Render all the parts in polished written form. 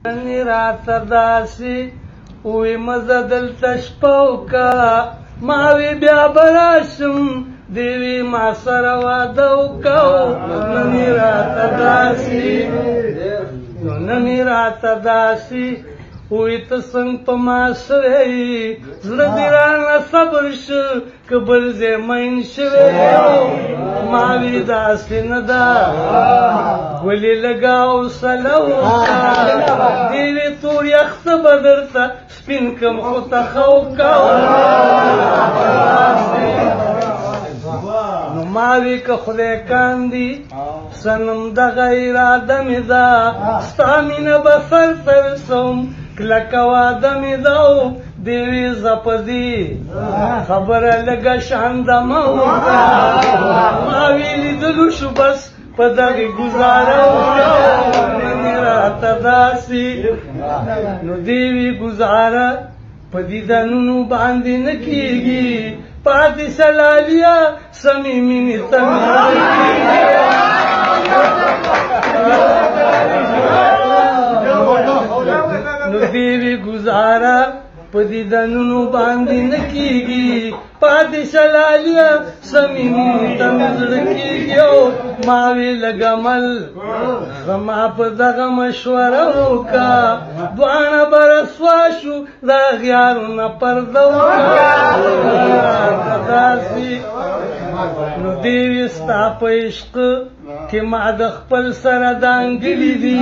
نن راته داسې وی مزه دلته شپه وکړه ما وی بیا به راشم دیوی ما سره واده وکړو نن راته داسې نن راته داسې وی ته څنګه په ما سوی زړه دې رانه صبر شو که بل ځای مین شوی ما وی داسې نه ده ګلې لږه حوصله وکړه دیوی تور یخته به درته سپین کم خو تخه وکړو نو ما وی که خدای کاندي صنم دغه اراده مې ده ستا مینه به سر ته رسوم کلکه واده مې ده دیوی زه په دې خبره لږه شانده مه وکړه ما وی لیدلو شو بس په دغې ګزاره وکړه نن راته داسې نو دیوی ګزاره په دیدنونو باندې نه کېږي پاتې سلالیا سمې مینې ته نو دیوی گزاره په دیدنونو باندې نه کېږي پاتې سلالیا سمې مینې ته مې زړه کېږي ما وی لږ عمل زما په دغه مشوره وکړه دواړه به رسوا شو د اغیارونه پرده وکړه داسې نو دیوی ستا په عشق کې ما د خپل سره دانګلي دي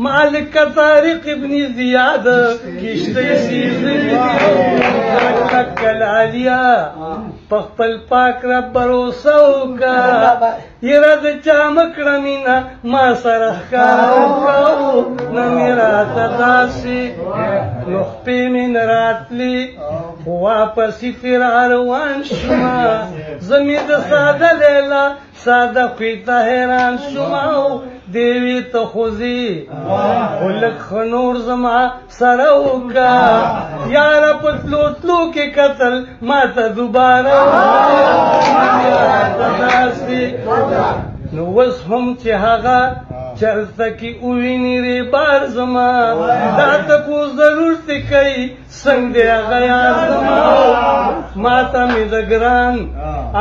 ما لکه طارق ابن زیاد کشتۍ سیزلي دي کلالیا په خپل پاک رب بروسه وکړه یره د چا مه کړه مینه ما سره ښکاره وکړو نن یې راته داسې نو خپې مې نه راتلې خو واپسې ترې را روان شومه زه مې د ساده لیلا ساده خوی ته حیران شومه دیوی ته خو ځې خو لږ ښه نور زما سره وکړه یاره په تلو تلو کې کتل ما ته دوباره نو اوس هم چې هغه چرته کې وویني ریبار زما دا تپوس ضرور تې کوي څنګه دی هغه یار زما ما ته مې د ګران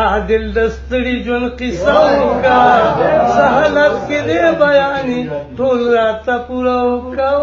عادل د ستړي ژوند قصه وکړه څه حالت کې دی بیانې ټول راته پوره وکړو